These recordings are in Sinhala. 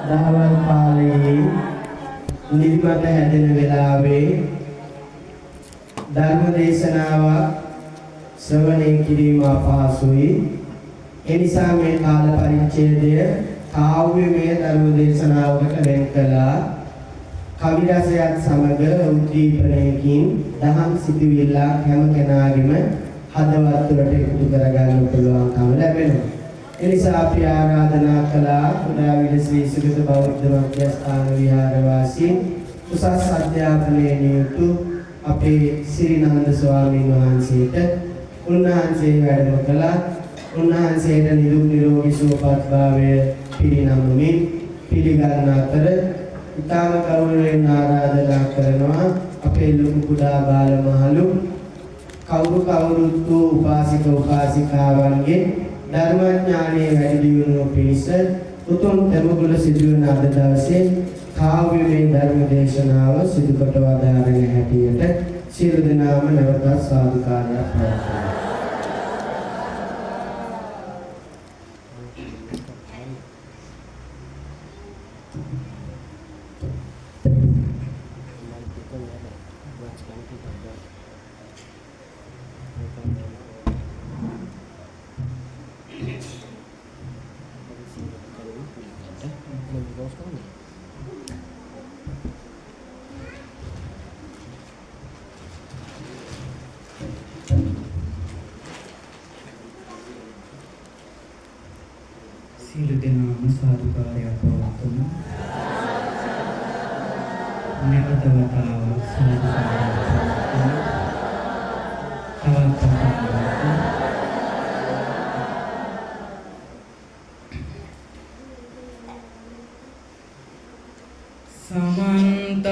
දහවල් කාලයේ නිදිමත හැදෙන වෙලාවේ ධර්ම දේශනාවක් ශ්‍රවණය කිරීම අපහසුයි. ඒ නිසා මේ කාල පරිච්ඡේදය කාව්‍යමය ධර්ම දේශනාවකට වෙන් කළා. කවි රසයත් සමග උද්දීපනයකින් දහම් සිතුවිල්ලක් හැම කෙනාගේම හදවත් තුළට එකතු කරගන්න පුළුවන්කම ලැබෙනවා. එනිසා අපි ආරාධනා කළා කුඩාවිල ශ්‍රී සුගත බෞද්ධ මධ්‍යස්ථාන විහාරවාසීන් උසස් අධ්‍යාපනයේ නියුතු අපේ සිරිනන්ද ස්වාමීන් වහන්සේට උන්වහන්සේ වැඩම කළා. උන්වහන්සේට නිදුක් නිරෝගී සුවපත් භාවය පිරිනමමින් පිළිගන්න අතර ඉතාම ගෞරවයෙන් ආරාධනා කරනවා අපේ ලොකු කුඩා බාල මහලු කවුරුත් උපාසික උපාසිකාවන්ගේ ධර්මඥානයේ වැඩි දියුණුව පිණිස උතුම් ධර්මගුණ සිදුවන අද දවසේ කාව්‍යමය ධර්ම දේශනාව සිදු කොට වදාරන හැටියට සියලු දෙනාම නැවතත් සාදුකාරයක් පවත්වනවා. සියලු දෙනාම සාදුකාරයක් පවත්වමු. නැවත වතාවක් සාදුකාරයක් පවත්වමු. තවත් වතාවක් සමන්ත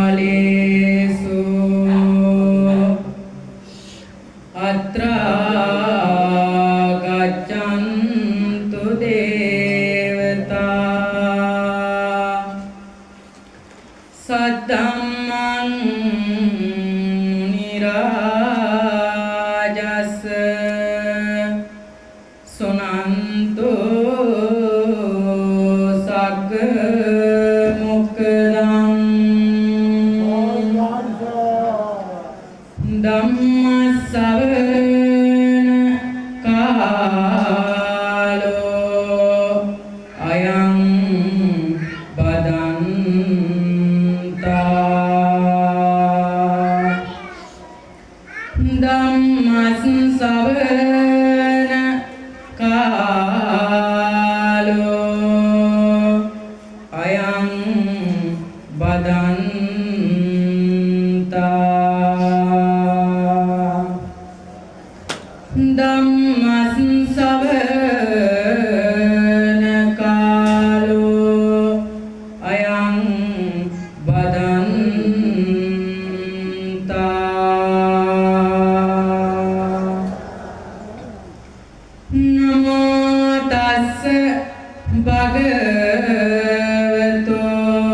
චක්කවාලේසු අත්‍රා ගච්ඡන්තු දේවතා සද්ධම්මං නිරාජස් සුනන්තු සග්ග මොක්ඛදං ධම්මස්සවන කාලෝ අයං බදන්තා ධම්මස්සවන කාලෝ අයං බදන්තා ධම්මස්සවන කාලෝ අයං බදන්තා නමෝ තස්ස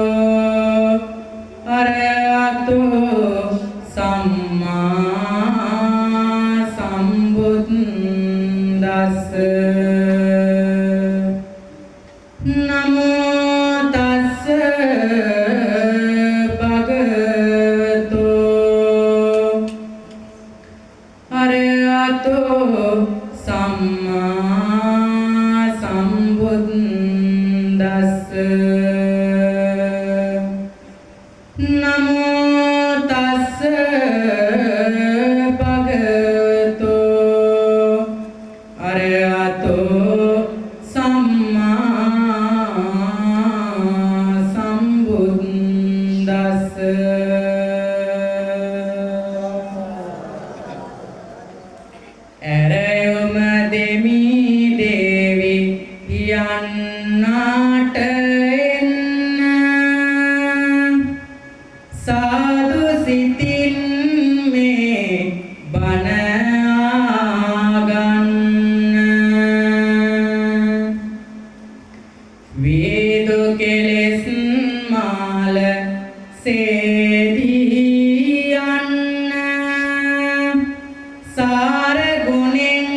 භගවතෝ අරහතෝ සම්මා සම්බුද්දස්ස නමෝ තස්ස භගවතෝ අරහතෝ සම්මා සම්බුද්දස්ස නමෝ තස්ස භගවතෝ අරහතෝ සම්මා සම්බුද්දස්ස ඇරයුම දෙමි දේවි යන්නාට එන්න සාදු සිතින් මේ බණ ආගන්න වේදු කෙලෙස් මාල සේදී යන්න සාර ගුණෙන්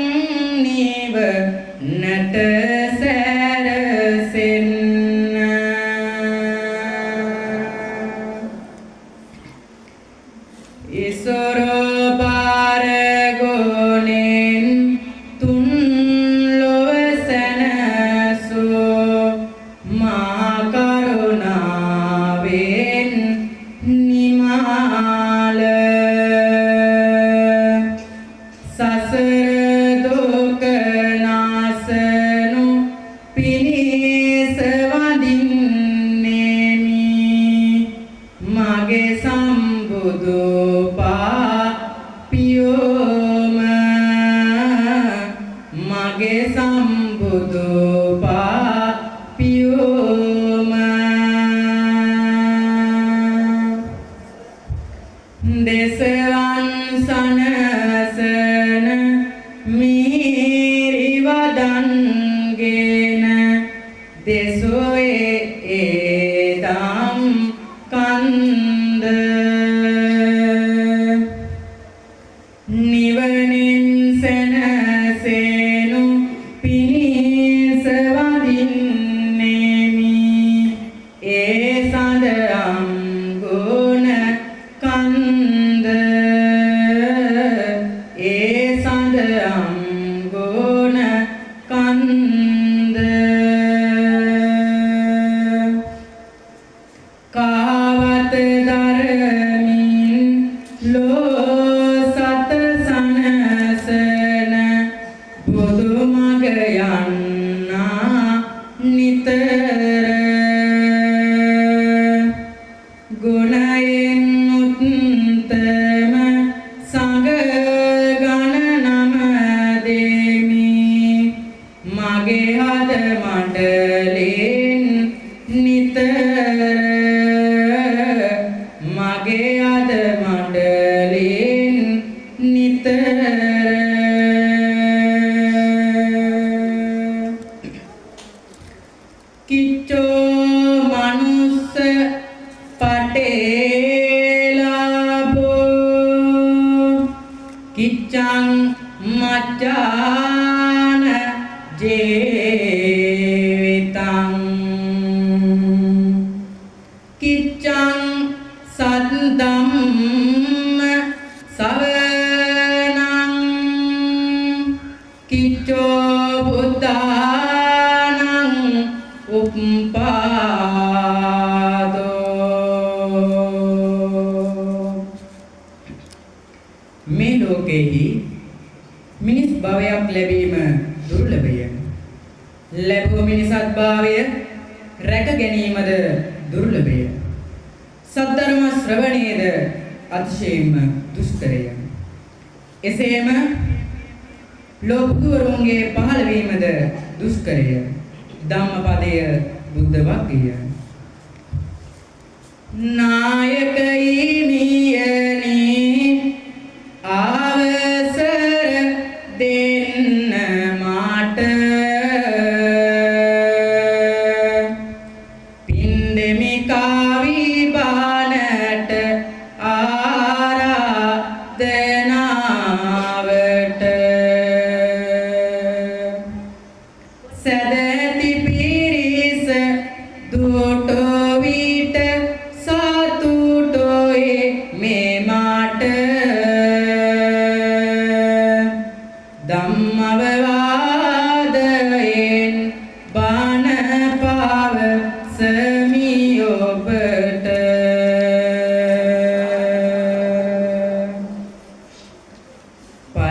ඉසොරෝ පාරගොනෙන් තුන් ලොව සැනසෝ මා කරුණාවෙන් නිමාල සසර දුක නාසනු පිණිස වඳින්නෙමි මගේ සම්බුදු පාපියෝම මගේ සම්බුදු පාපියෝම දෙසවන් සනසන මිහිරි වදන්ගෙන දෙසොයේ ඒදම් කන්ද නිවනින් සැනසෙනු පිණිස වඳින්නෙමි ඒ සඳම් ගුණ කන්ද ඒ සඳම් ගුණ කන්ද කාවත දරමින් ලෝ සත සනසන බුදු මග යන්නා නිතර ගුණයෙන් උත්තම සංඝ ගණනම දෙමි මගේ හද මණ්ඩලෙන් නිතර මගේ හද මණ්ඩලෙන් නිතර කිච්චෝ මනුස්ස පටේලාභෝ කිච්ඡං මච්ඡාන ජීවිතං කිච්ඡං සද්දම්ම සවනං කිච්ඡෝ බුද්ධානං උප්පාදෝ මේ ලෝකෙහි මිනිස් භවයක් ලැබීම දුර්ලභය. ලැබුව මිනිසත් භාවය රැක ගැනීමද දුර්ලභය. සද්ධර්ම ශ්‍රවණයද අතිශයින්ම දුෂ්කරය. එසේම ලෝකවරුන්ගේ පහළ වීමද දුෂ්කරය. ධම්මපදය බුද්ධ වග්ගය. නායකයි මියනි අවසර දෙන්න මාට පින්දෙමි කාවි බානට ආරාධනාවට සදැති පිරිස දුටෝ විට සතුටෝයේ මේ මාට ධම්මවවාදයෙන් බණ පවසමි ඔබට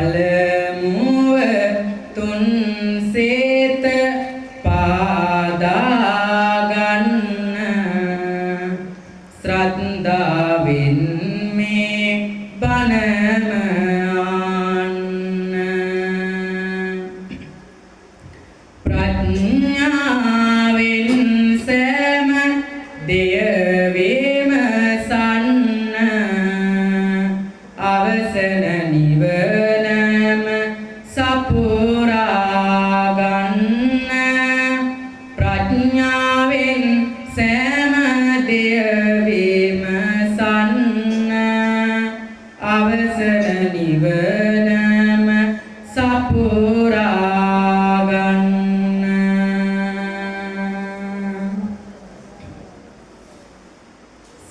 පළමුව තුන් සේත පාදාගන්න ශ්‍රද්ධාවෙන් මේ බණම ප්‍රඥාවෙන් සෑම දෙය විමසන්න අවසන නිවනම සපුරා ගන්න ප්‍රඥාවෙන් සෑම දෙය විමසන්න අවසන නිවනම සපුරා ගන්න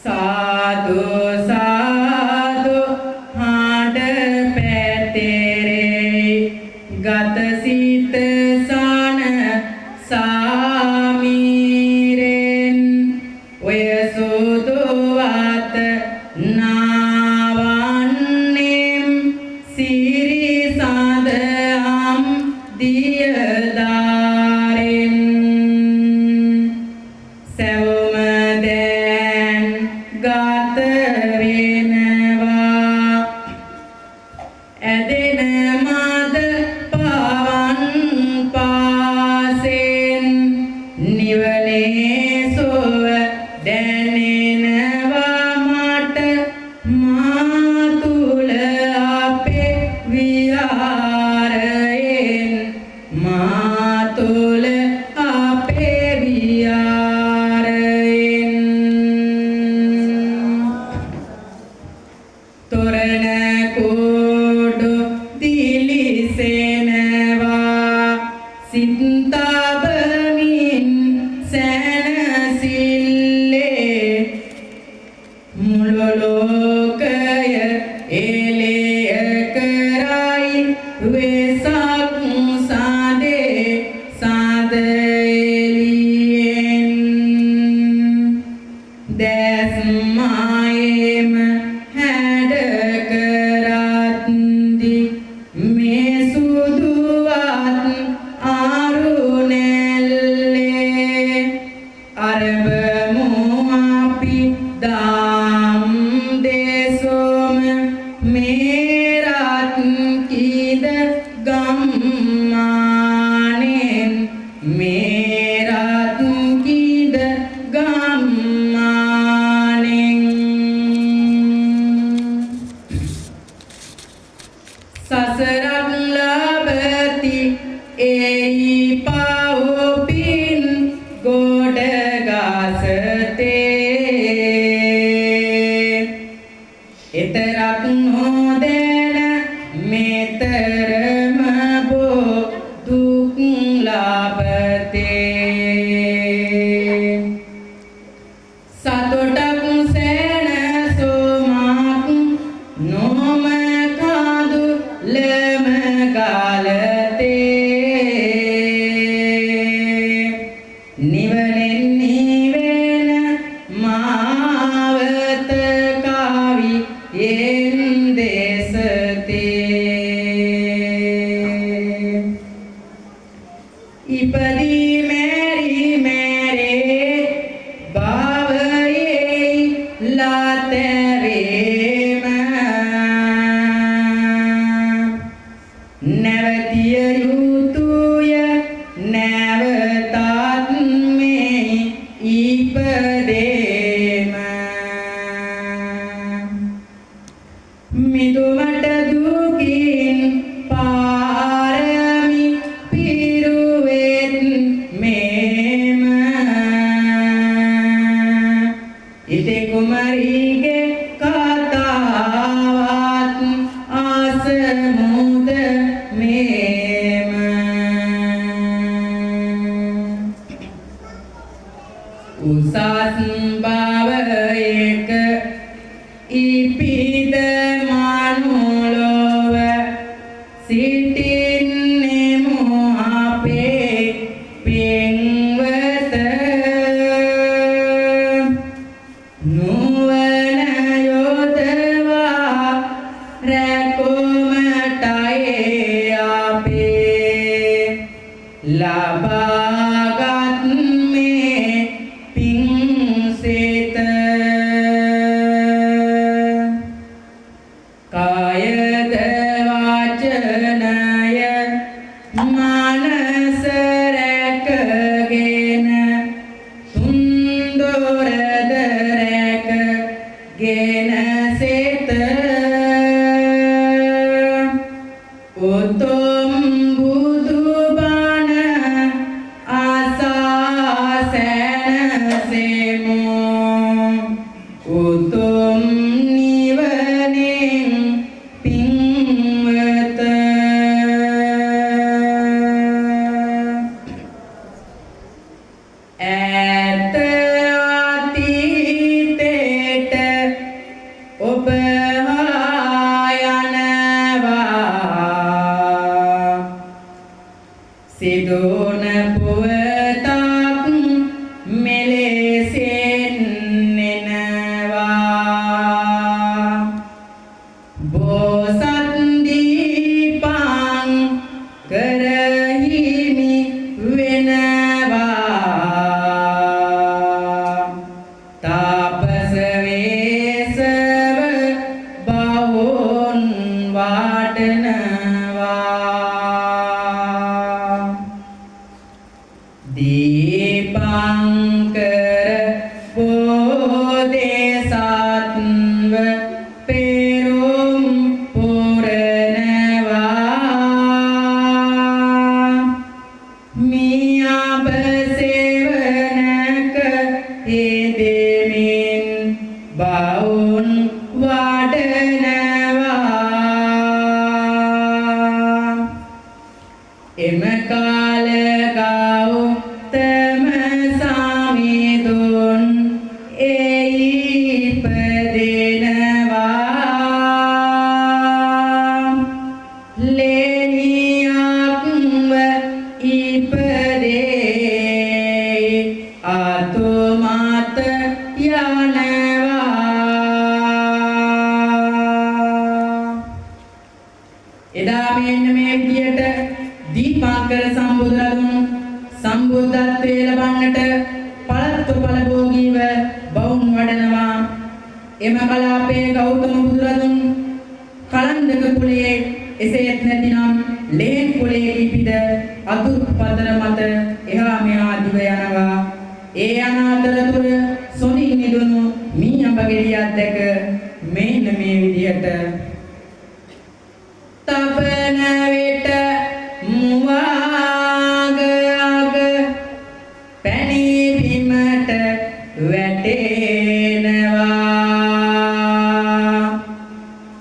සාදු සාදු වෙනවා ඇදෙන මද පවන් පාසෙන් නිවනේ සොව දැනෙනවා මට මා තුල අපේ විහාරයෙන් මා තුල අපේ විහාරයෙන් තොරණ කුඩු දිලිසෙනවා සිත තබමින් සැනසෙල්ලේ මුළු ලෝකය එළිය කරයි වෙසක් සාදේ සාද එළියෙන් දැස් මායෙම හැඩ කරත්දි මේ සුදුවත් අරුණැල්ලේ අරබමු අපි දාම් දේසොම මේ රත් කිද ගම්මානෙන් මේ රත් කිද ගම්මානෙන් සසරක් ලබති එයි පවුපින් ගොඩ ගසතේ එතරක් නොදැන මෙතරම බෝ දුක් ලබතේ සතුටක් සැනසුමක් නොම කඳු ලම ගලතේ නිවනෙන් නිවෙන මාවත කවි යෙන් දේශතේ ඉපදී මෙරි මෙරේ භවයේ ලතරේම නැවතිය යුතුය නැවතත් මේ ඉපදේම මිදුමට දුකින් පාරමි පිරුවෙත් මේම ඉතේ කුමරිගේ කතාවත් ආසමුද මේම උසස් භවයක ඉපිද මනුලොව සිටින්නෙමු අපේ පින්වත නුවණ යොදවා රැකුමටයි අපේ ලබාගත් මේ පින්සිත කායද වචනය මනස රැකගෙන තුන්දොරද රැකගෙන සිත උතුම් බුදුබණ ආසා සැනසෙමු උතුම් නිවනින් පින්වත ඈත අතීතයට ඔබ යනවා සිදුන පුවතක් මෙලෙසෙන් එනවා බෝසත් දීපං කරහිමි වෙනවා තාපස වේස බවුන් වඩනවා එම කාල ගෞතම සමිඳුන් එයි ඉපදෙනවා ලේනියක්ව ඉපදේ අතුමත යනවා එදා මෙන්න මේ විදියට දීපංකර සම්බුදුරදුන් සම්බුද්ධත්වයේ ලබන්නට පළත්ව පළභෝගීව බවුන් වඩනවා එම කලාපයේ ගෞතම බුදුරදුන් කලන්දක කුලයේ එසේත් නැතිනම් ලේන් කුලයේ ඉපිද අතුරු පතර මත එහා මෙහා දිව යනවා ඒ යන අතරතුර සොඳින් නිදුණු මී අඹ ගෙඩියක් දැක මෙන්න මේ විදියට තපන විට මුවාග අග පැණි බිමට වැටෙනවා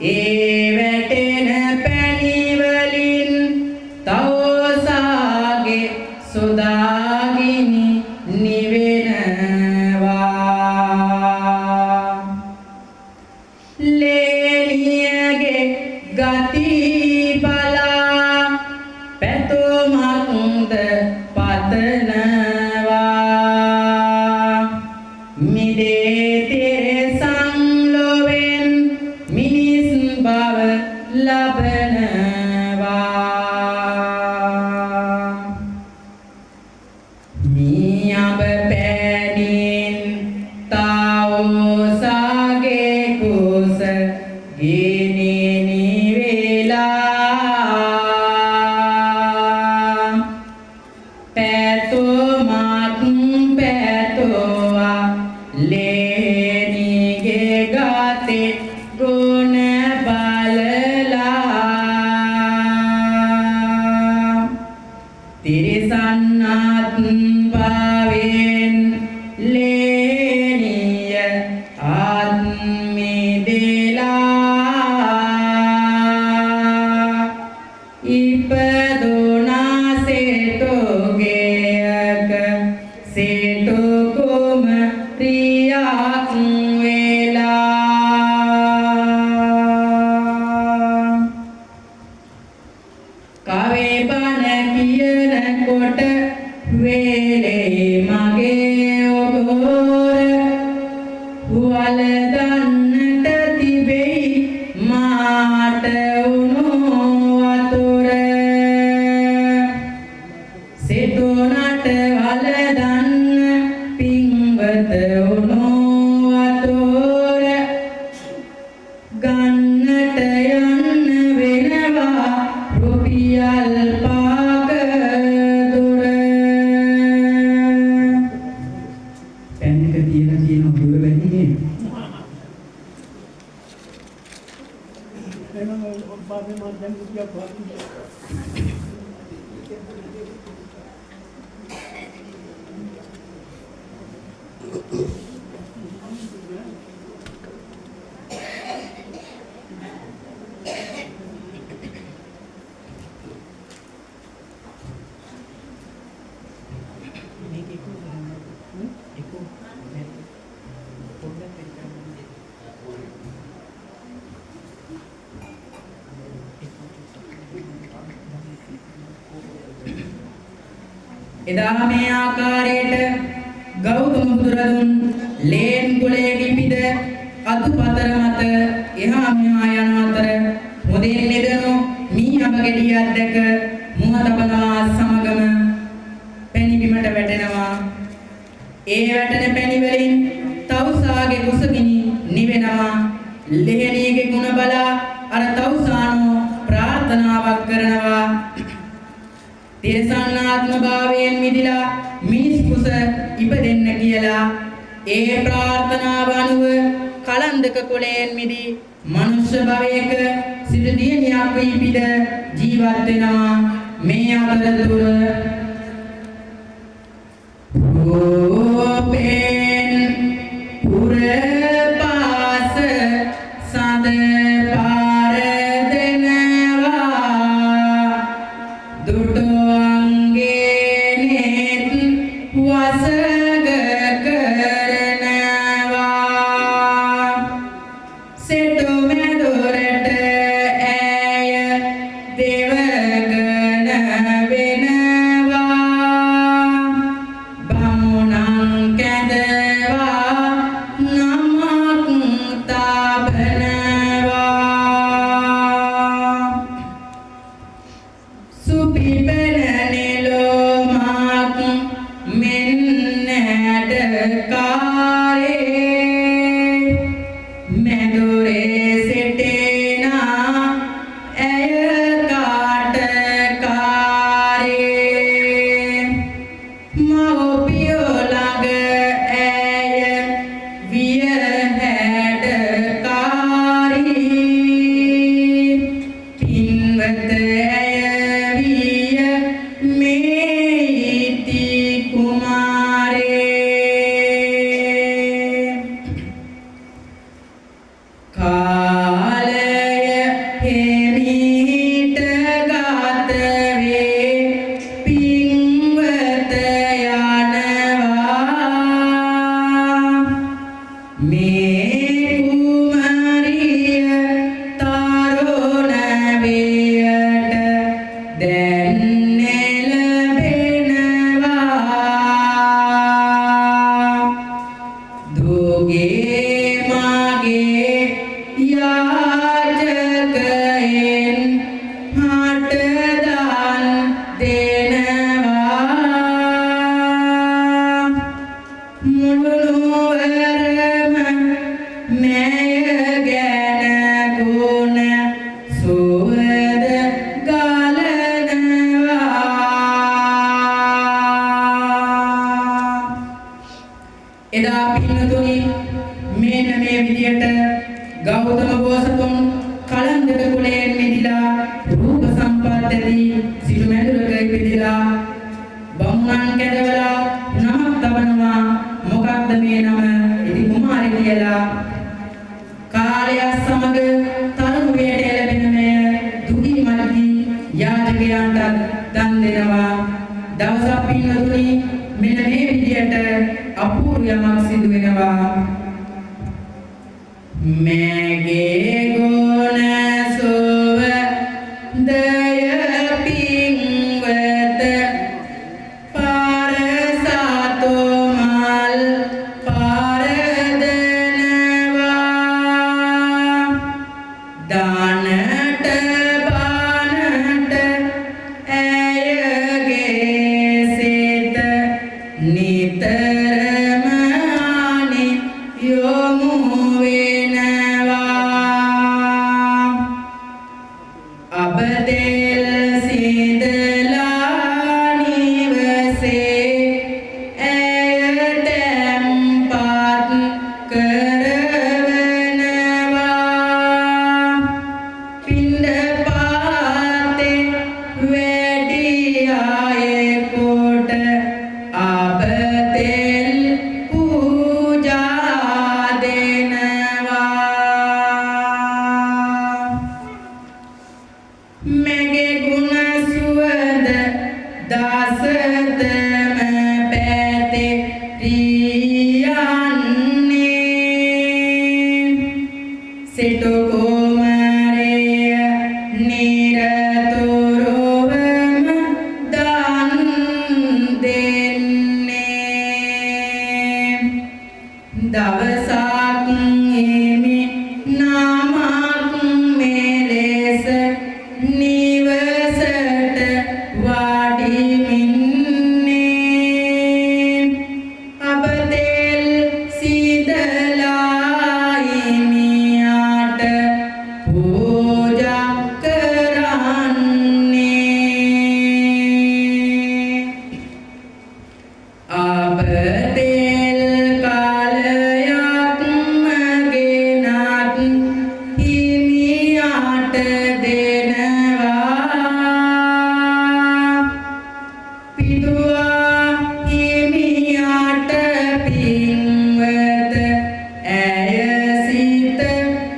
ඒ වැටෙන පැණි වලින් තවෝසාගේ සොදාගිනි නිවෙනවා ලේනියගේ ගති බලා පැතුමක්ද පතනවා මිදේ තිරසං ලොවෙන් මිනිස් බව ලබනවා මී අඹ පැණින් තවෝසාගේ කුස ගිනි නිවෙලා පැතුමක් පැතුවා ලේනිගේ ගතේ ගුණ බලලා තිරිසන්නත් භවෙන් ලේනිය ආත්මිදෙලා ඉපදුනා සේතුගේයක සේතු කුමරියක් වෙලා කවේ බණ කියනකොට වේලේ මගේ ඔබෝර වල දන්නට තිබෙයි මාට උණු වතුර සෙතුනට වල දන්න පින්වත උණු වතුර ගන්නට යන්න වෙනවා රුපියල් පාක දුර පැන්නක තියෙන දුර වෙන්නේ එදා මේ ආකාරයට ගෞතම බුදුරදුන් ලේන් කුලයේ ඉපිද අතුපතර මත එහා මෙහා යන අතර මොදින් නිදනු මී අඹ ගෙඩියක් දැක මුව තබනවා සමගම පැණි බිමට වැටෙනවා ඒ වැටෙන පැණි වලින් තවුසාගේ කුසගිනි නිවෙනවා ලෙහෙණියගේ ගුණ බලා අර තවුසානෝ ප්‍රාර්ථනාවක් කරනවා තිරසන්නාත්ම භාවයෙන් මිදිලා මිනිස් කුස ඉපදෙන්න කියලා ඒ ප්‍රාර්ථනාව අනුව කලන්දක කුලයෙන් මිදී මනුෂ්‍ය භවයක සිට දියණියක් ඉපිද ජීවත් වෙනවා මේ අතරතුර ඕපෙන් පුරපාස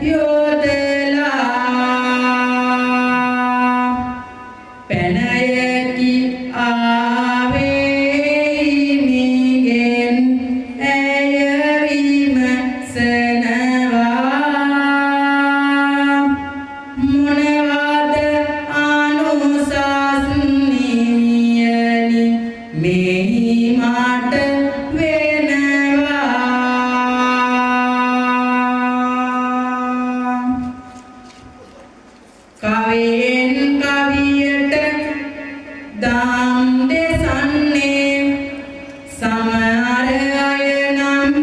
Yoda කවියෙන් කවියට දාම් දෙසන්නේ සමහර අය නම්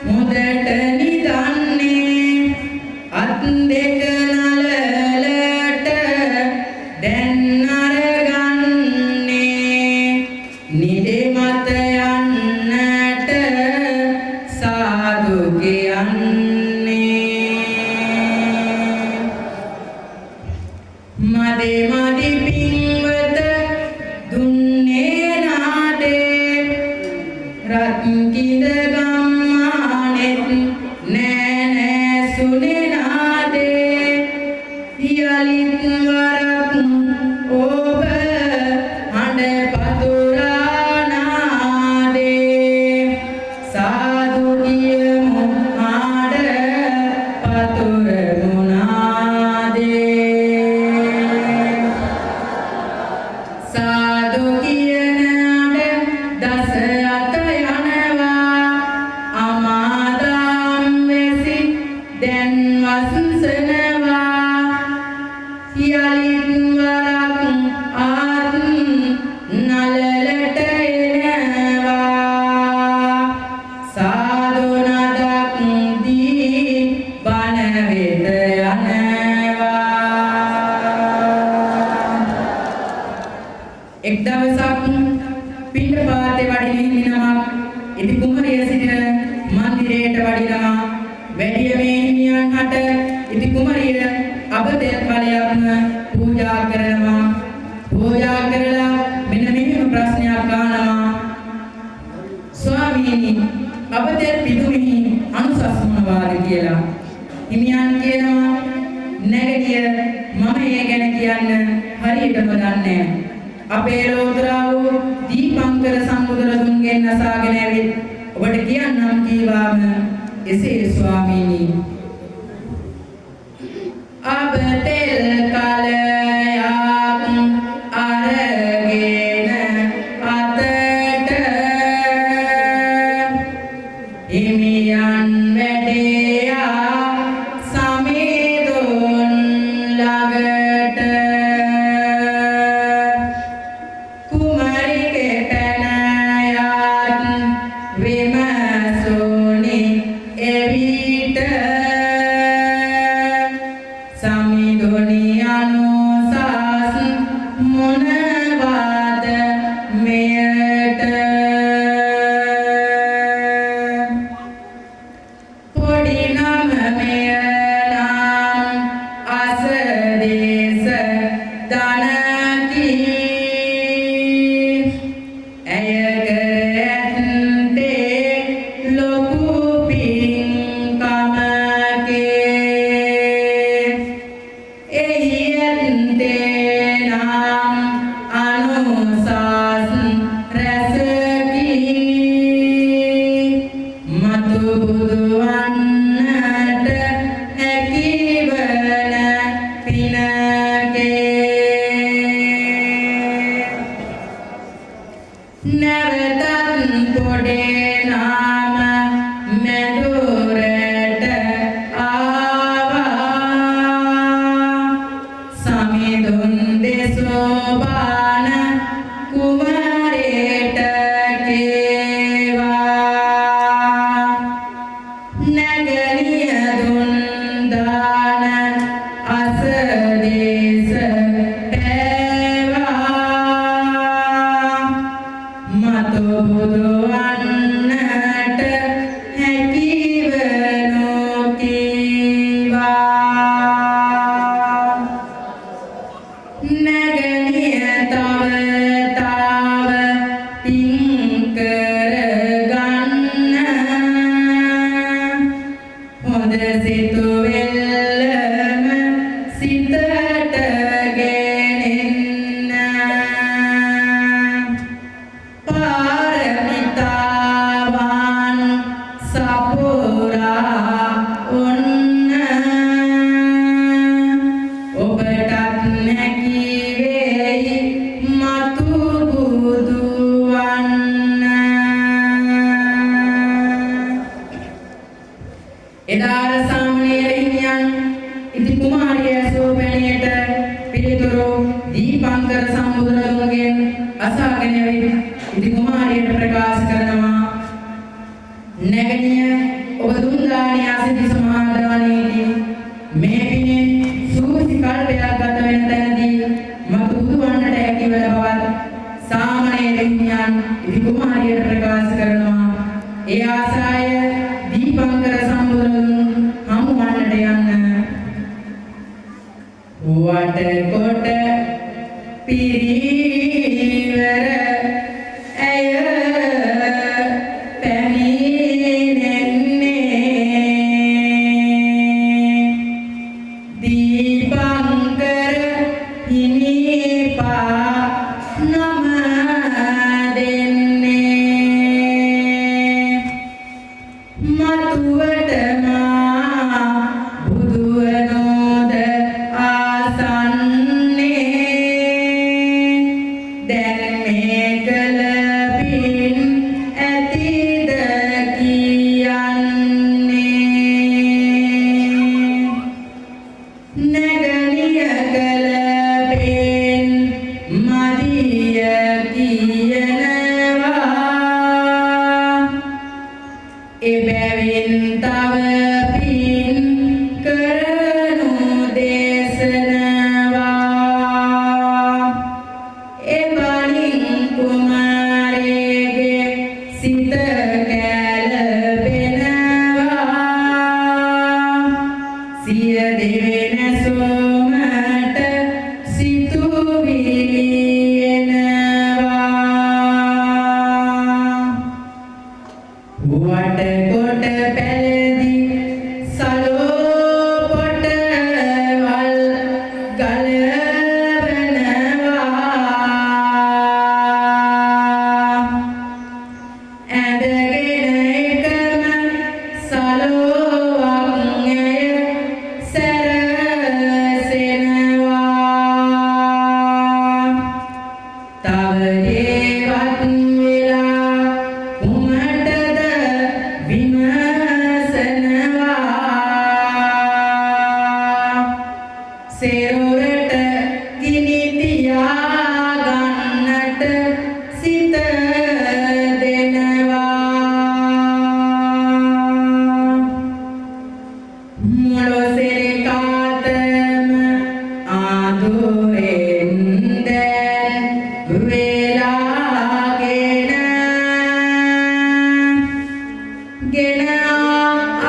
මුදට නිදන්නේ අත් දෙක නලලට දැන් අරගන්නේ නිදේ මත යන්නට සාදු කියන්නේ මදි පින්වත දුන්නේ නාදේ රත් කිඳ ගම්මානෙත් නෑ සුනේ නාදේ යලිත් වරක් ඔබ හඬ පතුරා නාදේ සාදු කියමු හඬ පතුරමු නාදේ සාදු කියන දස අත යනවා අමාදාම් වෙසි දැන් වසනවා යලිත් වරක් ආත් නලලට එනවා සාදු නදක් දී බණ වෙත යනවා එක් දවසක් පිණ්ඩපාතේ වඩින හිමිනමක් ඉති කුමරිය සිටින මන්දිරයට වඩිනවා වැඩිය මේ හිමියන් හට ඉති කුමරිය අබදේ ඵලයක්ම පූජා කරනවා පූජා කරලා මෙන්න මෙහෙම ප්‍රශ්නයක් අහනවා ස්වාමීනි අබදේ පිටුමිහි අනුසස් මොනවාද කියලා හිමියන් කියනවා නැගණිය මම ඒ ගැන කියන්න හරියටම දන්නේ අපේ ලෝතුරා වූ දීපංකර සම්බුදුරදුන්ගෙන් අසාගෙන ඇවිත් ඔබට කියන්නම් කීවාම එසේ ස්වාමීනි අබ තෙල් කලයක් අරගෙන අතට හිමියන් වැඩෙයා සමීදුන් ළඟට විමසුනි එවිට සමිඳුනි අනුසස් මොනවාද මෙයට පොඩි නම මෙය නම් අසදේශ දනකි ඇය නැවතත් පොඩේ නාම මැදුරට ආවා සමිඳුන් දෙසෝබාන කුමරේට කේවා නැගණිය දුන් දාන අසදේශ මතු බුදුවන්නට හැකිව නොකීවා නැගණිය තව තාව පින් කරගන්න හොඳ සිතුවිල්ලම සිතට ගෙනෙන්න පාරමිතාවන් සපුරා ඔන්න ඔබටත් නැකි වෙයි මතු බුදු වන්න එදා සාමණේර හිමියන් ඉති කුමාරිය සෝපණියට පිරි දීපංකර සම්බුදුරදුන්ගෙන් අසාගෙන ඇවිත් ඉති කුමාරියට ප්‍රකාශ කරනවා නැගණිය ඔබ දුන් දානීය අසිත සමාදානයේදී මේ පිනෙන් සූසි කල්පයක් ගත වෙන තැනදී මතු බුදුවන්නට හැකි වන බවත් සාමණේර හිමියන් ඉති කුමාරියට ප්‍රකාශ කරනවා ඒ ආසාය දීපංකර සම්බුදුරදුන් හමු වන්නට යන්න වටකොට පිරිවර ඇය පැමිණෙන්නේ දීපංකර හිමිපා නම දෙන්නේ මතුවටම බුදුවනෝද දැන් මේ කල පින් ඇතිද කියන්නේ නැගණිය කල පින් මදිය කියනවා එබැවින් තව පින් කරනු දේශනවා එබණින් කුමාරයේගේ සිත කැළපෙනවා සිය දෙවෙන සෝමට සිතුවිලි එනවා වටකොට පැලදී සලෝ පොටවල් ගලවනවා ඇඳගෙන එකම සලෝවක් ඇය සැරසෙනවා තව දේවත් වෙලා උමටද විමසනවා සෙරුරට ගිනි තියාගන්නට සිත දෙනවා මොළොසෙරි කාතම ආදුරෙන් දැන් වේලාගෙන ගෙන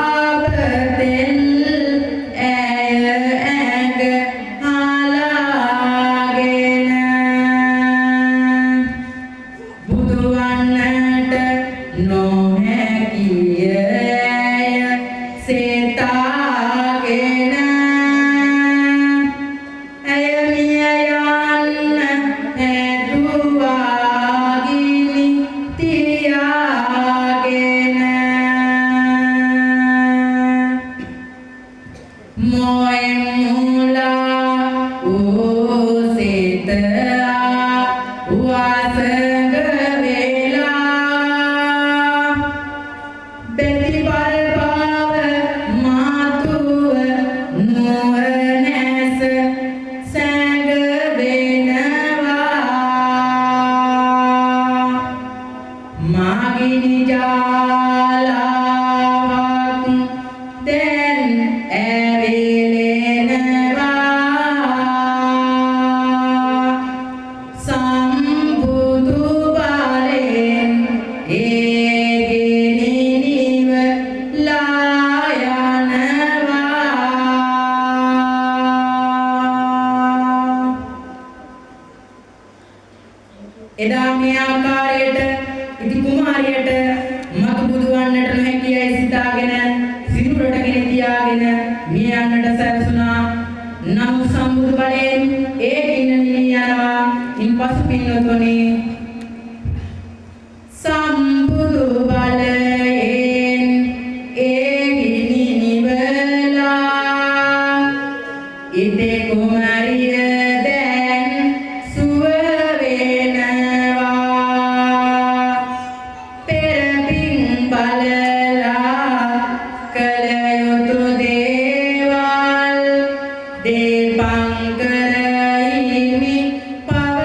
ආපතෙන් ඇය ඇඟ හලාගෙන බුදුවන්නට නොහැකිය ඇය සේතාගෙන ඇය මිය යන්න හැදුවා ගිනි තියාගෙන මොයෙන් මුලා ඕසෙත වාසඟ වේලා බෙති පල්පාව මාතුව නුවණැස සැඟ වෙනවා මාගිනි ජාලාවක් දැන් ඇවිලෙනවා සම්බුදු බලෙන් ඒ ගිනි නිවලා යනවා එදා මේ ආකාරයට ඉති කුමාරියට මතු බුදුවන්නට නොහැකියයි සිතාගෙන සිරුරට ගෙන තියාගෙන මිය යන්නට සැරසුණා නමුත් සම්බුදු බලයෙන් ඒ ගින්න නිවි යනවා ඉන්පසු පින්වතුනි සම්බුදු බලයෙන් ඒ ගිනි නිවලා ඉති කුමාරිය දැන් සුව වෙනවා පෙර පින් බලලා කල යුතු දේවල් දීපංකර හිමි පව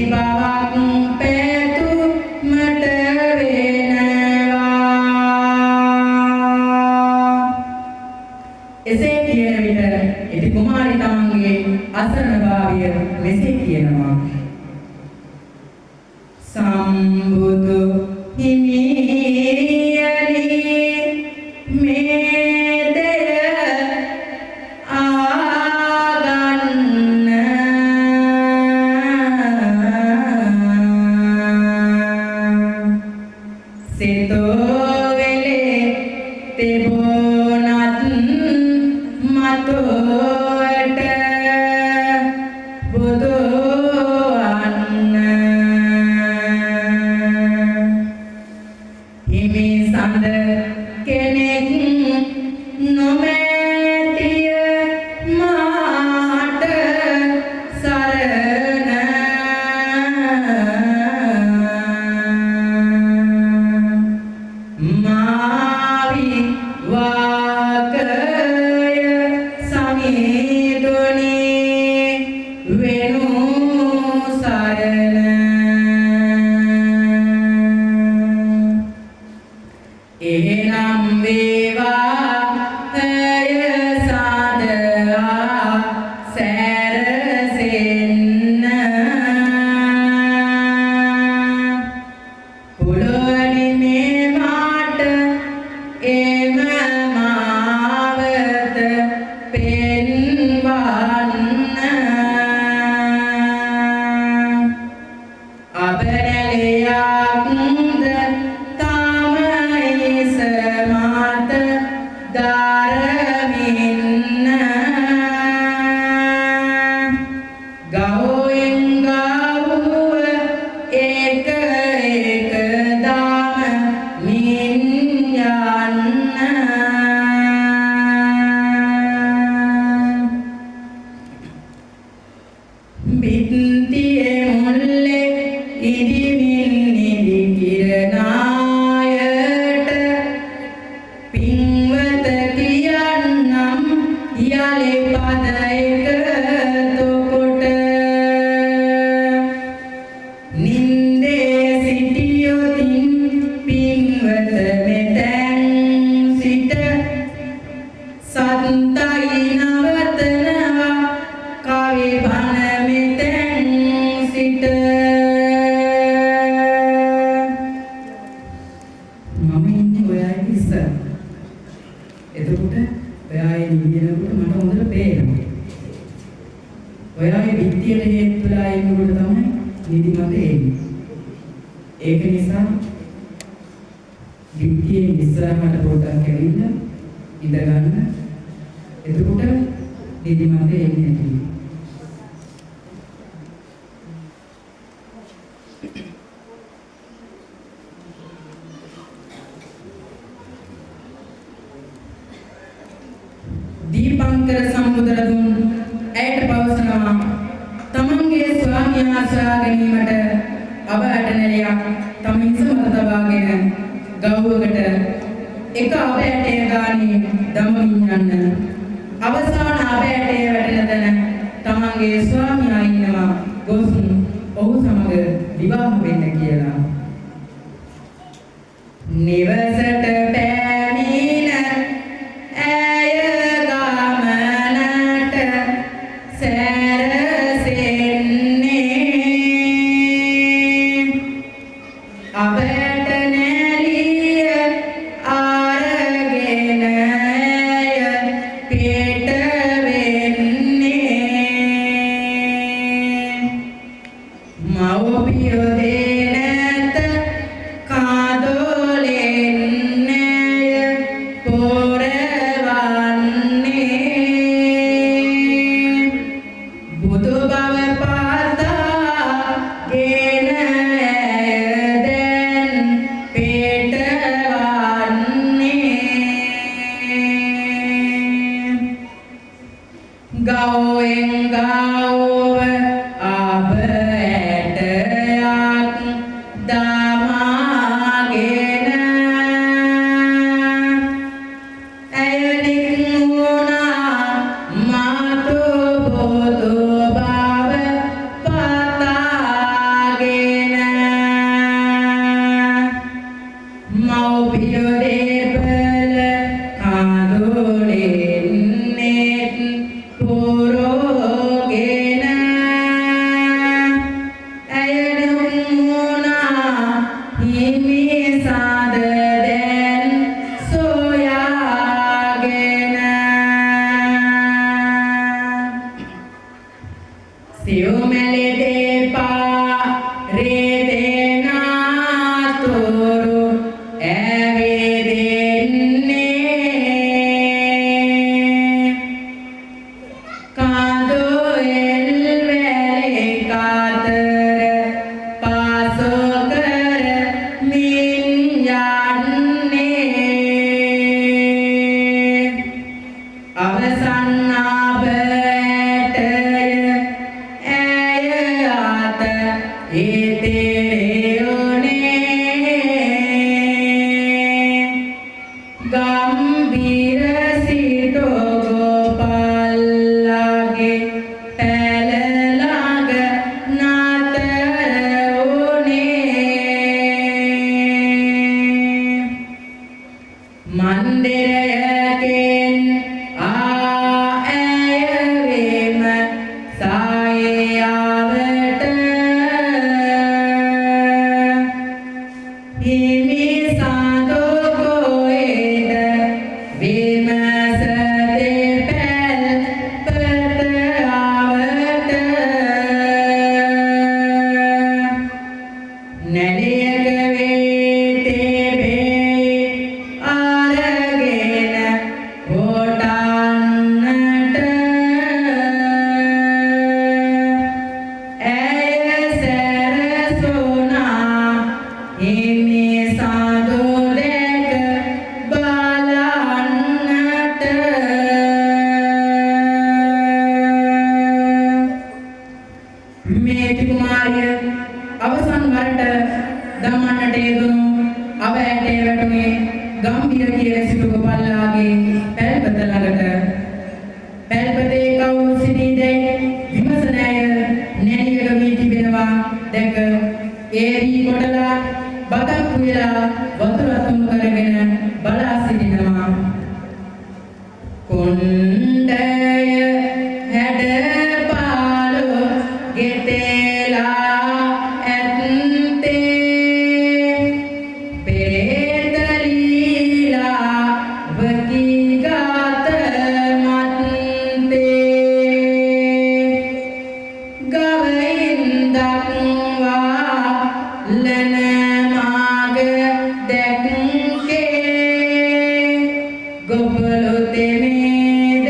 බවක් පැතුමට වෙනවා. එසේ කියන විට ඉති කුමාරි තමන්ගේ අසරණභාවය මෙසේ කියනවා. සම්බුදු හිමියනි මේ දෙය ආගන්න සිතෝ වෙලේ තිබුණත් මතොට බුදු වන්න හිමි සඳ කෙනෙක් නොමැතිය මාට සරණ මාවි වාකය සමිදුනි වෙනු සරණ එනම් වේවා හය සාදා සැරසෙන්න පුලුවනි මේ මාට එම මාවත පෙන්වන්න අබරලයක්ද තමයි සමාත දරමින්න ගවයෙන් ගවුව එක එක දාම මින් යන්න බිත්තියේ මුල්ලේ ඉදිමින් නිදි කිරණායට පින්වත කියන්නම් යලි පද එක තොකොට නින්දේ සිටියොතින් පින්වත මෙතැන් සිට සත්තයි නවතනවා කවි බණ මෙතැන් සිට මම ඉන්නේ ඔයාගේ ඉස්සර. එතකොට ඔයාගේ නිදිනකොට මට හොඳට පේනවා. ඔයාගේ විද්‍යාවට හේතු වෙලා ඉන්නකොට තමයි නිදිමත එන්නේ. ඒක නිසා විද්‍යාවේ ඉස්සරහට පොඩ්ඩක් ඇවිල්ලා ඉඳ ගන්න. එතකොට නිදිමත එන්නේ නැති. දීපංකර සම්බුදුරදුන් ඇයට පවසනවා තමන්ගේ ස්වාමියා සොයා ගැනීමට අබ ඇටනැලියක් තම හිස මත තබාගෙන ගව්වකට එක අබ ඇටය ගානේ දමමින් යන්න අවසාන අබ ඇටය වැටෙන තැන තමන්ගේ ස්වාමියා ඉන්නවා ගොස් ඔහු සමග විවාහ වෙන්න කියලා. නිවසට පැමිණ ඇය ගමනට සැරසෙන්නේ අපට නැලිය ආරගෙන ඇය පිට වෙන්නේ මව්පියෝ දෙනත කාදොලෙන්නේ පොරවන්නේ බුදු බව පාදාගෙන දැන් පිටවන්නේ ගවයෙන් ගවව අබ ඇටයක් හිමි සාද දැන් සොයාගෙන සියුමැලි දෙපා රේදෙනාතුරු ඇවිදින්නේ කාදු එල්වැලි කාතර පාසු කර මින් යන්නේ අවසන් ආබටය ඇය අත ඉතිරියුනේ ගම්බීර සිටෝ ගෝපල්ලාගේ පැල ළඟ නතර වුනේ මන්දිරයකින් ඇය වෙම සායාවට හිමි සාදු ගොයද විමස දෙපැල් පත ආවට නැලියක වේතේ බේ අරගෙන හොටන්නට ඇය සැරසුණා හිමි සාදු දැක බලන්නට මේති කුමාරිය අවසන් වරට දමන්නට යෙදුණු අව ඇටේ වැටුනේ ගම්බීර කියන සිටු ගෝපල්ලාගේ පැල්පත ළඟට පැල්පතේ කවුරු සිටීදැයි විමසන ඇය නැණියක වී තිබෙනවා දැක ඒරි කොටලා බතක් කුයලා වතුර අතුම් කරගෙන බලා සිටිනවා කොණ්ඩය හැඩ පාලෝ ගෙතේලා ඇත්තේ පෙරේතලීලා වකීගත මත්තේ ගවයින් දක්වා ලන මාග දැක්කේ ගොබලු තෙමේද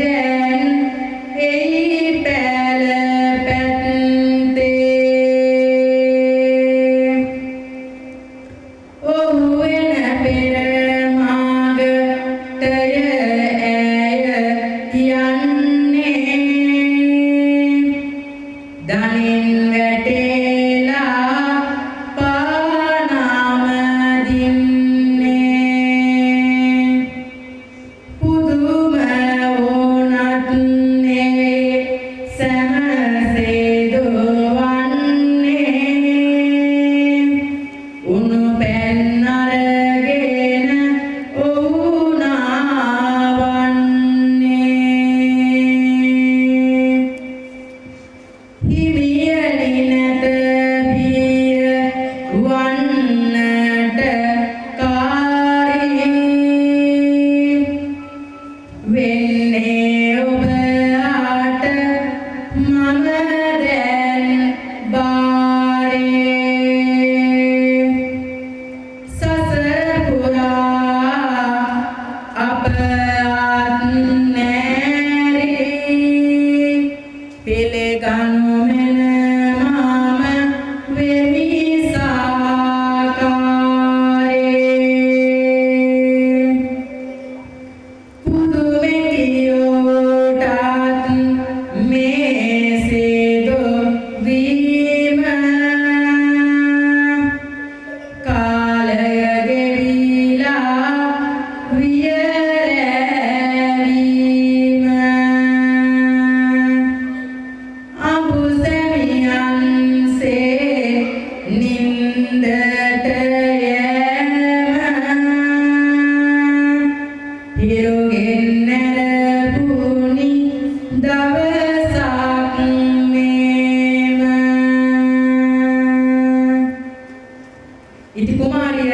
ඉති කුමාරිය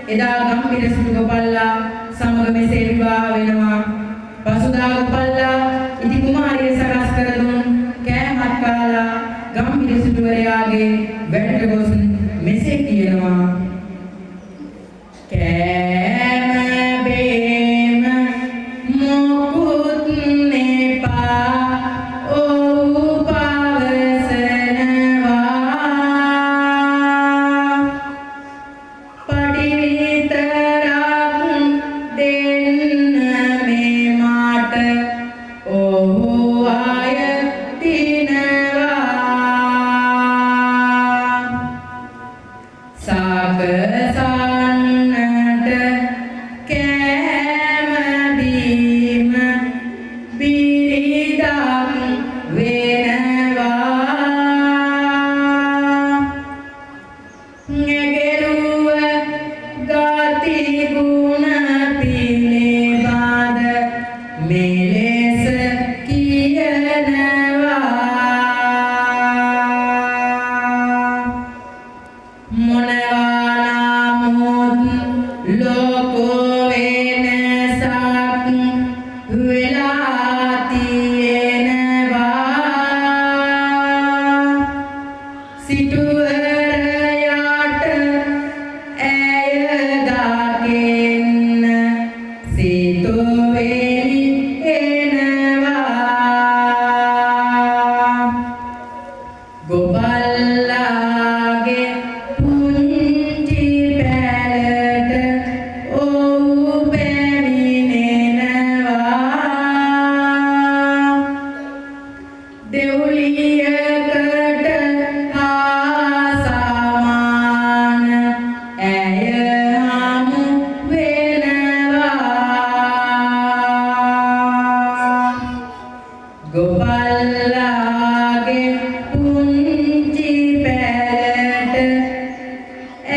එදා ගම්පිර සිටු ගොපල්ලා සමග මෙසේ විවාහ වෙනවා. පසුදා ගොපල්ලා ඉති කුමාරිය සකස් කර දුන් කෑමත් කාලා ගම්පිර සිටුවරයාගේ වැඩට ගොස් මෙසේ කියනවා. කෑම බේම මොකුත් නෙපා ඔහු පවසනවා. පඩි විතරක් දෙන්න මේ මාට ඔහු අය දිනවා. සාකසන්නට කෑම බීම බිරිඳක් වෙනවා. ගෙරුව ගති ගුණ පිළිබඳ මෙලෙස කියනවා. මොනවා නමුත් ලෝකෝ වෙනසක් වෙලා තියෙනවා. සිටුවරයාට ඇය දකින්න සිතුවිලි එනවා. ගොපල්ලාගේ පුංචි පැලට ඔහු පැමිණෙනවා. දෙව්ලියකට හා සමාන ඇය හමු වෙනවා. ගොපල්ලාගේ පුංචි පැලට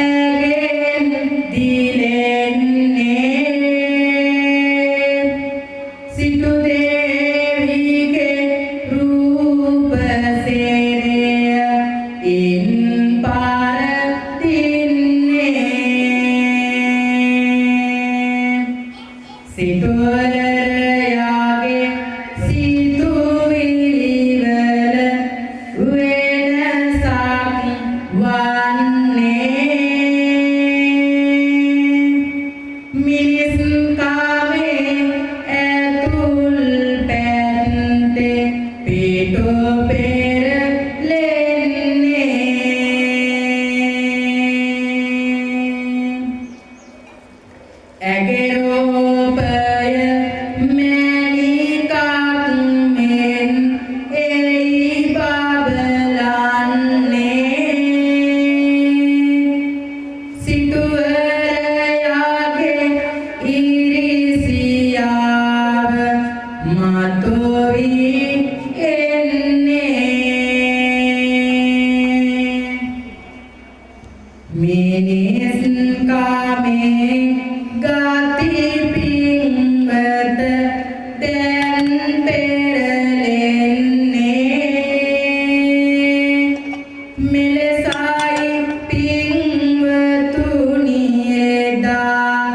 ඇගෙන් දිලෙන්නේ සිටු දේවිගේ රූප සේරය ඉන් පරදින්නේ. සිටුවරයාගේ සිතුවිලි වල වෙනසක් වන්නේ. මිනිස් කාමේ ඇතුල් පැත්තේ පිටු පෙරලෙන්නේ. ඇගේ රූපය මැණිකක් මෙන් එයි බබලන්නේ. සිටුවරයාගේ ඉරිසියාව මතුවී එන්නේ. මිනිස් කාමේ ගති පින්වත දැන් පෙරලෙන්නේ. මෙලෙසයි පින්වතුනි එදා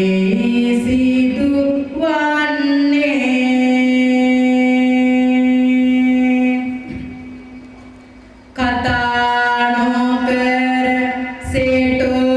එහි සිදු වන්නේ. කතා නොකර සේටෝ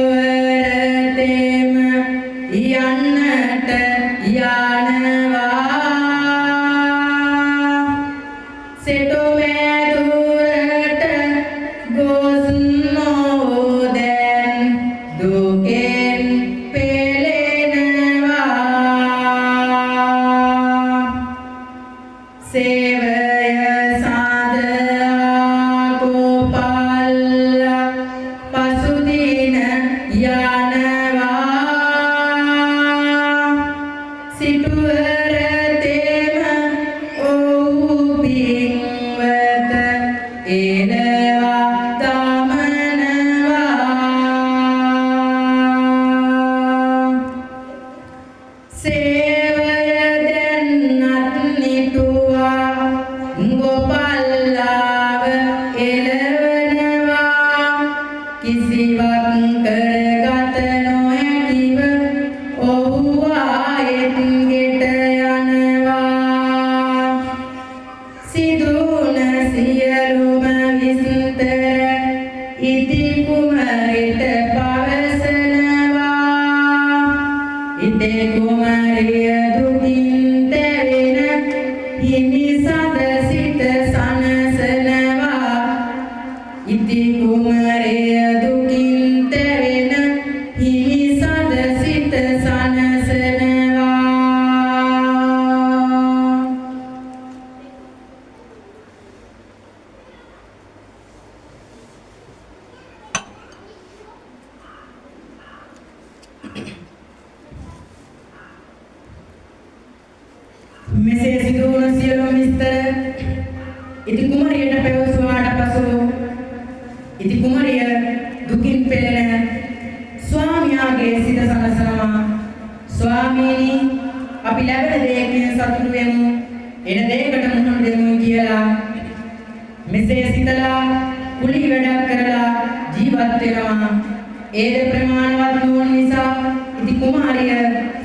කිසිවක් කරගත නොහැකිව ඔහු ආයෙත් ගෙට යනවා. සිදුන සියලුම විස්තර ඉති කුමරිට පවසනවා. ඉතේ කුමරිය දුකින් තැවෙන හිමි සඳ සිත සනසනවා. ඉති කුමරිය දුකින් තැවෙන හිමි සඳ සිත සනසනවා. මෙසේ සිදුවන සියලුම විස්තර ඉති කුමරියට පැවසුවාට පසු ඉති කුමරිය දුකින් පෙළෙන ස්වාමියාගේ සිත සනසනවා. ස්වාමීනි, අපි ලැබෙන දෙයකින් සතුටු වෙමු, එන දෙයකට මුහුණ දෙමු කියලා මෙසේ සිතලා කුලී වැඩක් කරලා ජීවත් වෙනවා. ඒද ප්‍රමාණවත් නොවන නිසා ඉති කුමාරිය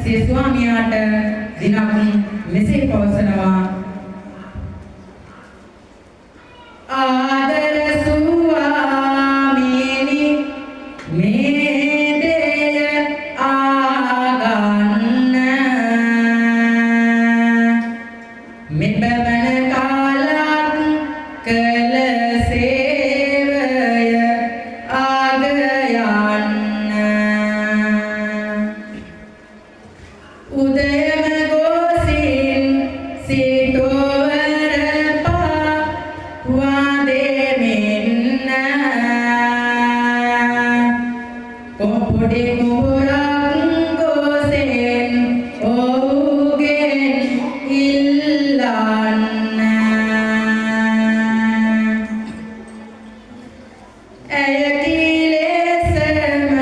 සිය ස්වාමියාට දිනක් මෙසේ පවසනවා. ආදර ස්වාමීනි, මේ දෙය ආගන්න මෙබඳ කාලක් කළ සේවය ආග යන්න. උදයම ගෝසින් සිටුවර පා වාදෙමින්න පොඩි කුඹුරක් ගෝසෙන් ඔහුගෙන් ඉල්ලන්න. ඇය කිලෙසම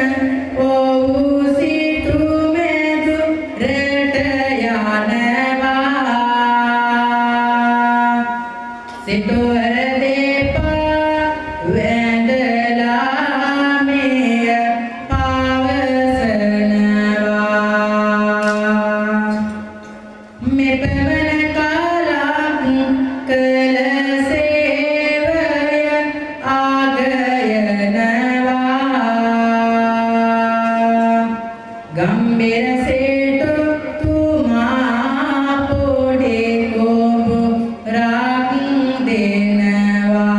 ඔහු සිටුමෙදු රට යනවා. සිටුවර දෙපා වැඳලා මෙය පවසනවා. මෙපමණ කාලක් කළ සේවය ආග යනවා. ගම්බිර සේටු තුමා පොඩි කුඹුරක් දෙනවා.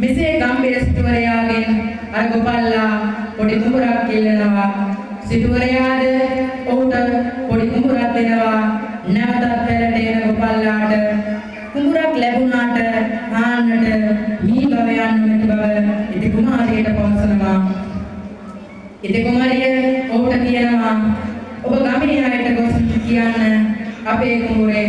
මෙසේ ගම්බිර සිටුවරයාගෙන් අර ගොපල්ලා පොඩි කුඹුරක් ඉල්ලනවා. සිටුවරයාද ඔහුට පොඩි කුඹුරක් දෙනවා. නැවතත් පෙරට එන ගොපල්ලාට කුඹුරක් ලැබුණාට හාන්නට මී ගව යන්න නැති බව ඉති කුමාරියට පවසනවා. ඉති කුමාරිය ඔහුට කියනවා, ඔබ ගමේ අයට ගොස් කියන්න අපේ කුඹුරේ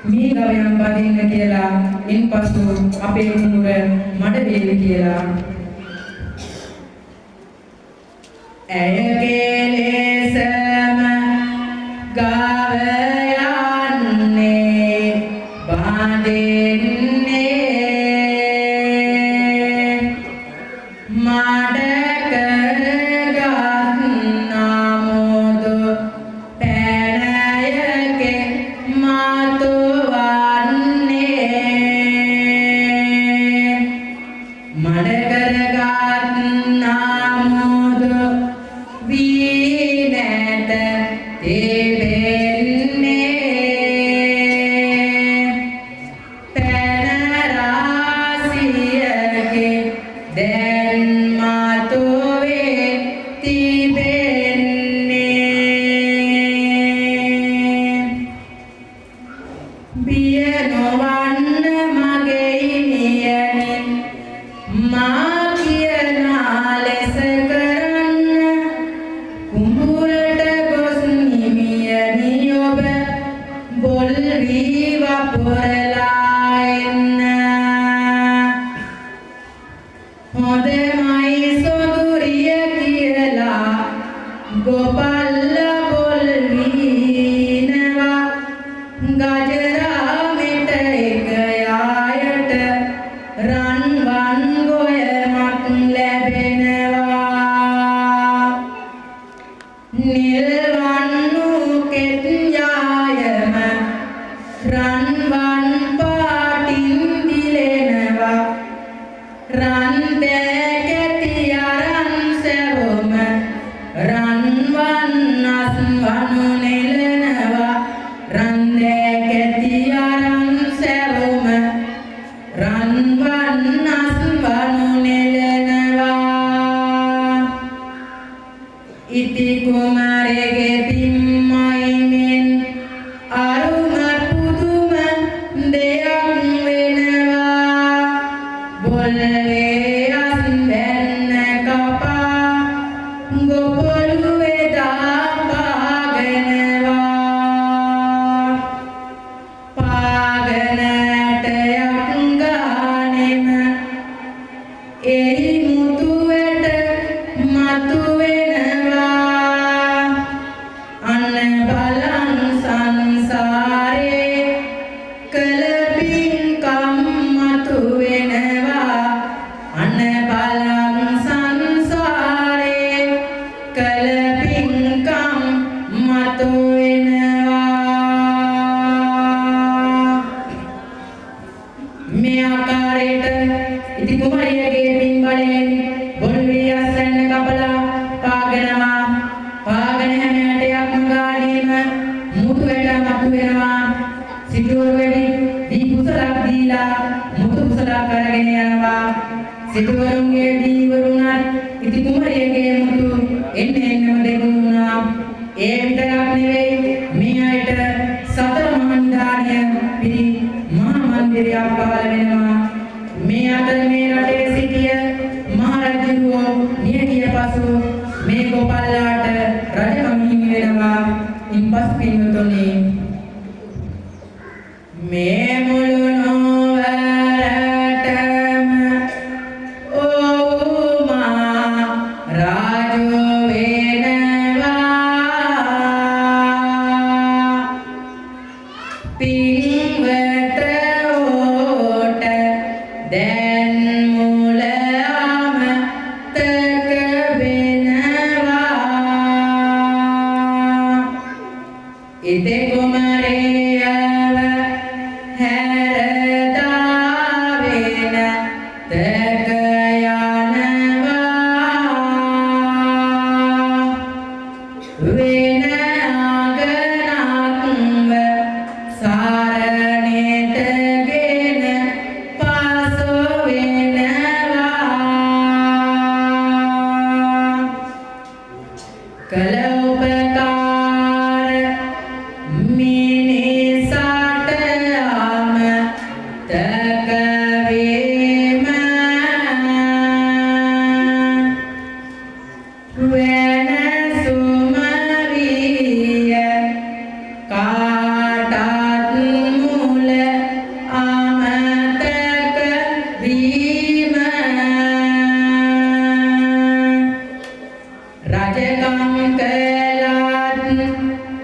මී ගවයන් බදින්න කියලා. ඉන්පසු අපේ කුඹුර මඩ වේවි කියලා. ඇයගේ ලෙසම ගව යන්නේ බඳින්නේ මඩ කරගත් නමුදු පැනයගේ මතු වන්නේ. මඩ කරගත් නමුදු වී මේ ආකාරයට ඉති කුමරියගේ පින් බලයෙන් බොල්විය අස්සන්න කපලා පාගෙනවා. පාගෙන හැම ඇටයක්ම ගාලීම මුතු වැට මතු වෙනවා. සිටුවරු වෙවි දී කුසලක් දීලා මුතු කුසලක් අරගෙන යනවා. සිටුවරුන්ගේ දීවරුණත් ඉති කුමරියගේ මුතු එන්නම දෙගුණා. ඒ විතරක් නෙවෙයි මේ අයට සතර මහා නිධානය පිරි මහා මන්දිරයක් පහළ වෙනවා. මේ අතර මේ රටේ සිටිය මහරජුරෝ නියගිය පසු මේ ගෝපල්ලාට රජකම හිමි වෙනවා. ඉන්පස් පින්වතුනි මේ මුළු නොවරටම ඕමා රාජු වෙනවා. පින්වත ඕට දැන් මුල අමතක වෙනවා. ඉතේ කුමරියව හැරදා වෙන තක යනවා. වෙන අගනක්ව සාරණේටගෙන පාසෝ වෙනවා. කල උපකාර මිනිසාට අමතක වීම වෙන සුමරිය කාටත් මුල අමතක වීම රජකම් කළත්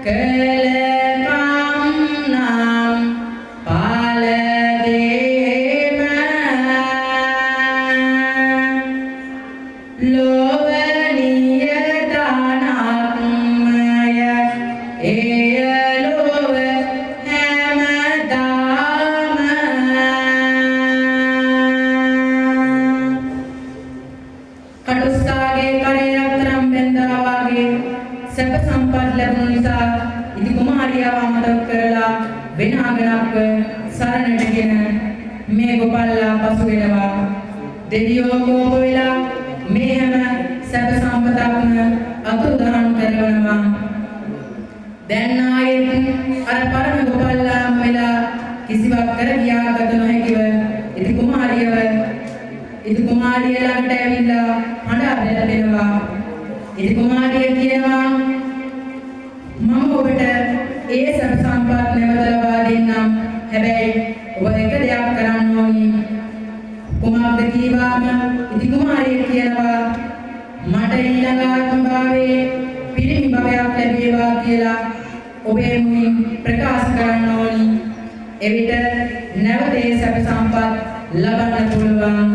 කළකම් නම් පාලදේම ලෝවනීය දානක්මය එය ලොව හැමදාම කටුස්කාගේ කරේ අතරම් බෙන්දා වගේ සැප සම්පත් ලැබුණු නිසා ඉති කුමාරියව අමතක කරලා වෙන අගනක්ව සරණටගෙන මේ ගෝපල්ලා පසු වෙනවා. දෙවියෝ කෝප වෙලා මේ හැම සැප සම්පතක්ම අතුරුදහන් කරනවා. දැන් ආයෙත් අර පරම ගෝපල්ලාම වෙලා කිසිවක් කර ගියාගත නොහැකිව ඉති කුමාරිය ළඟට ඇවිල්ලා හඬා වැළපෙනවා. ඉති කුමාරිය කියනවා මම ඔබට ඒ සැප සම්පත් නැවත ලබා දෙන්නම්. හැබැයි ඔබ එක දෙයක් කරන්න ඕනි. කුමක්ද කීවාම ඉති කුමාරිය කියනවා මට ඊළඟ ආත්ම භාවයේ පිරිමි භවයක් ලැබේවා කියලා ඔබේ මුවින් ප්‍රකාශ කරන්න ඕනි. එවිට නැවත ඒ සැප සම්පත් ලබන්න පුළුවන්.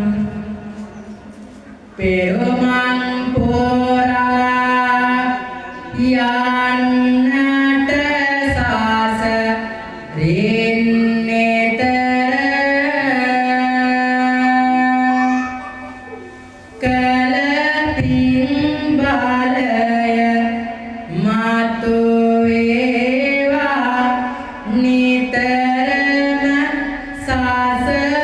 පෙරමන් පෝරා යන්නට සාස දෙන්නේතර කල පින් බලය මතු වේවා නිතරම සාසර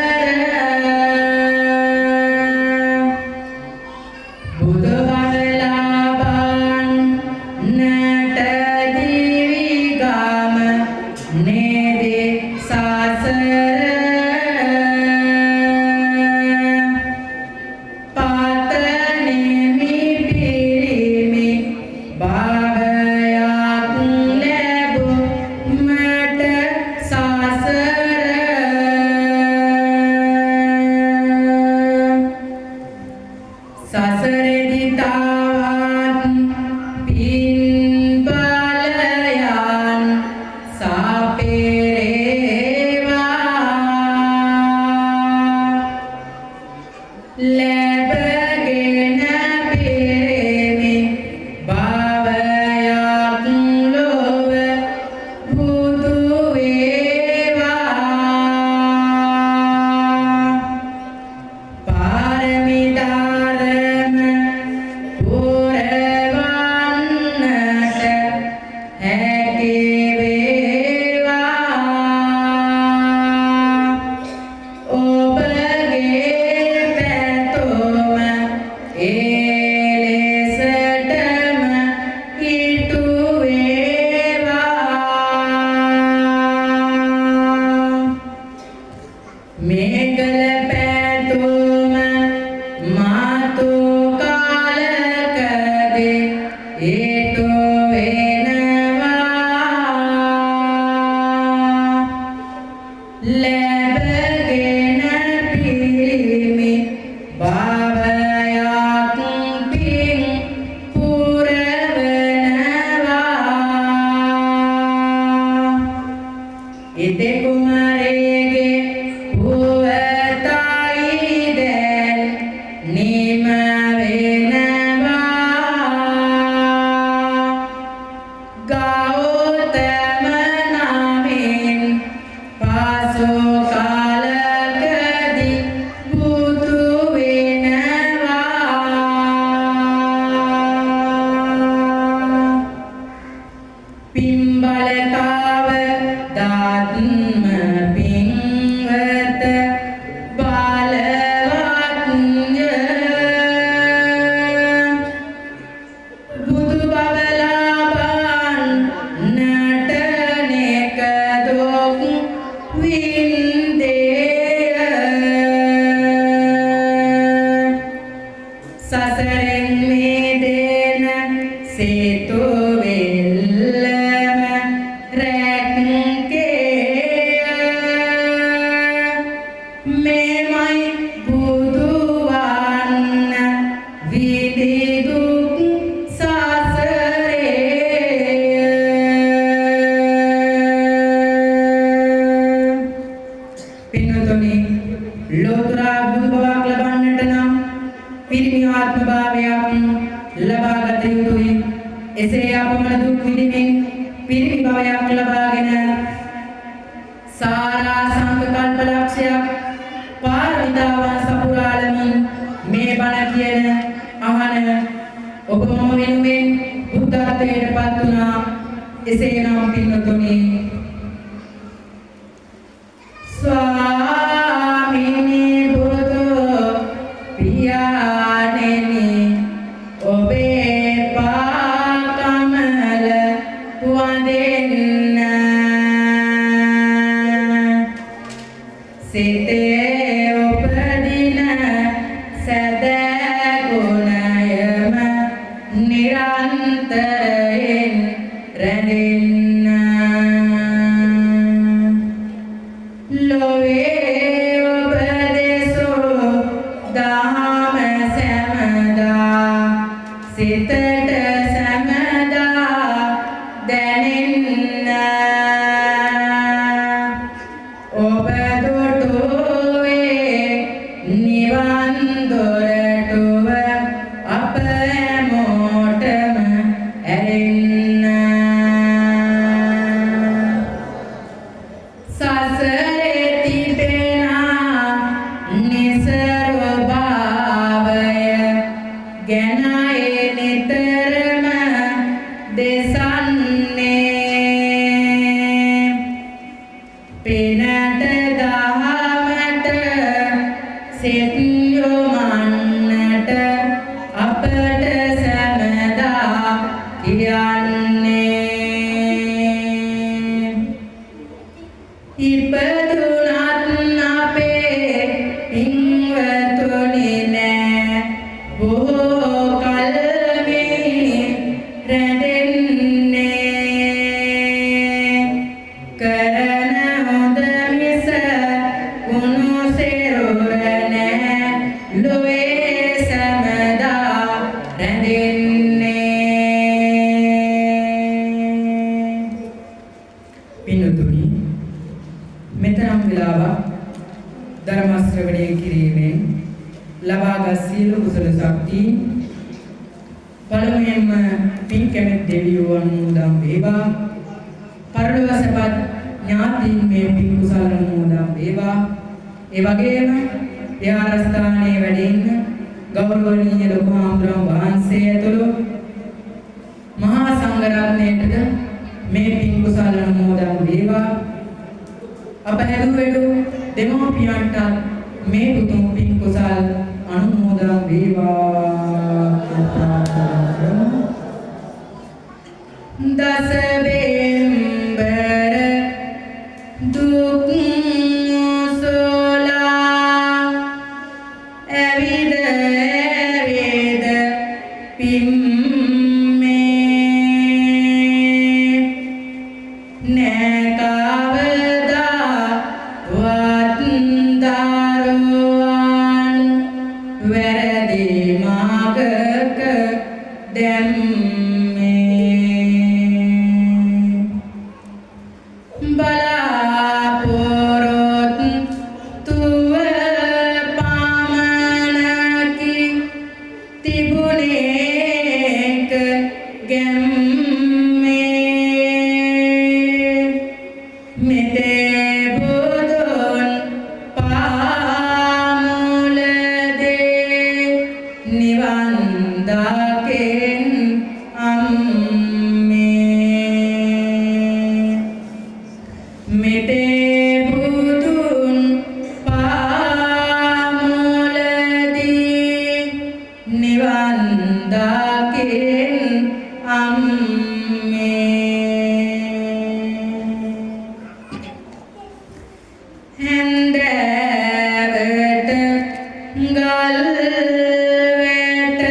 සසරෙන් මිදෙන සේතු වෙල්ලම රැක්කේ මෙමයි බුදු වන්න විදි දුක් සසරේ පින්නතුනි ලෝතුරා බුදු බවක් ලබන්නට නම් පිරිමි ආත්ම භාවයක් ලබා ගත යුතුයි. එසේ අපමණ දුක් විඳින්මින් පිරිමි භවයක් ලබාගෙන සාරා සංඝ කල්පලක්ෂයක් පාරමිතාවන් සපුරාලමින් මේ බණ කියන අහන ඔබ මම වෙනුවෙන් බුද්ධත්වයට පත් වුණා. එසේනම් පින්නතුනි ස්වාමීනි බුදු පියාණෙනි ඔබේ පාකමල වඳින්න සිතේ උපදින සදා ගුණයම නිරන්තරයෙන් රැඳෙන්න ලොවේ ඔබ දෙසෝ දහම සැමදා සිතට සැමදා දැනෙන්න ඔබ දුටුවේ නිවන් දොරටුව අප හැමෝටම ඇරෙන්න සසරේ තිබෙනා නිසරු භාවය ගැනයි නිතරම දෙසන්නේ පිනට දහමට සිත යොමන්නට අපට සැමදා කියන්නේ ඉපදුනත් අපේ පින්වතුනි නෑ බොහෝ කල් මේ රැඳෙන්නේ කරන හොඳ මිස කුණු සෙරුර නෑ ලොවේ සැමදා රැඳෙන්නේ පින්නතුනි මෙතරම් වෙලාවක් ධර්ම ශ්‍රවණය කිරීමෙන් ලබාගත් සියලු කුසල ශක්ති පළමුවෙන්ම පින් කැමැති දෙවියෝ අනුමෝදන් වේවා. පරලොවසපත් ඥාතීන් මේ පින් කුසල අනුමෝදන් වේවා. ඒ වගේම විහාරස්ථානයේ වැඩ ඉන්න ගෞරවනීය ලොකු හාමුදුරුවෝ වහන්සේ ඇතුළු මහා සංඝරත්නයටද මේ පින් කුසල අනුමෝදන් වේවා. අප හැදුවෙඩු දෙමෝපියන්ට මේ උතුම් පින් කුසල් අනුමෝදන් වේවා. දස බෙම්බර දුක් සෝලා ඇවිද ඇවිද පිම්මේ නෑ කවදා වත්දරුවන් වැරදි මාර්ගක දැම්මේ බලාපොරොත්තුව පමණකි තිබුණේක ගැම්මේ මෙතේ බුදුන් පාමුලදේ නිවන් දකින් අම්මේ මෙතේ බුදුන් පාමුලදී නිවන් දකින් අම්මේ හැන්දෑවට ගල් වැට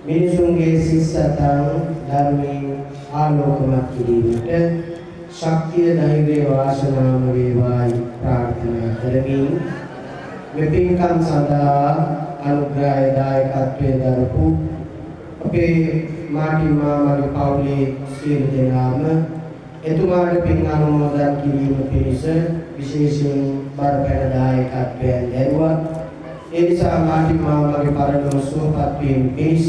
මිනිසුන්ගේ සිත් සතන් ධර්මයෙන් ආලෝකමත් කිරීමට ශක්තිය ධෛර්ය වාසනාම වේවායි ප්‍රාර්ථනා කරමින් මේ පින්කම් සඳහා අනුග්‍රහය දායකත්වයේ දරපු අපේ මාටි මාමගේ පවුලේ සියලු දෙනාම එතුමාට පින් අනුමෝදන් කිරීම පිණිස විශේෂයෙන් බරපතල දායකත්වයෙන් ලැබුවා. ඒ නිසා මාටි මාමගේ පරලෝක සුවපත් වීම පිණිස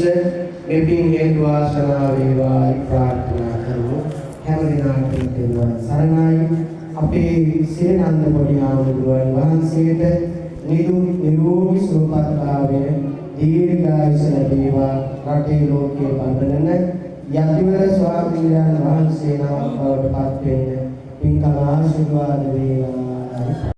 මේ පින් හේතු වාසනා වේවායි ප්‍රාර්ථනා කරමු. හැම දිනකටම දෙවියන් සරණයි. අපේ සිරනන්ද පොඩි ආමුදුරන් වහන්සේට නිරෝගී සුවපත්භාවය දීර්ඝායුෂ ලැබේවා. රටේ ලෝකයේ බඳින යතිවර ස්වාමීන් වහන්සේ නමක් බවට පත් වෙන්න පින්කම ආශිර්වාද වේවා.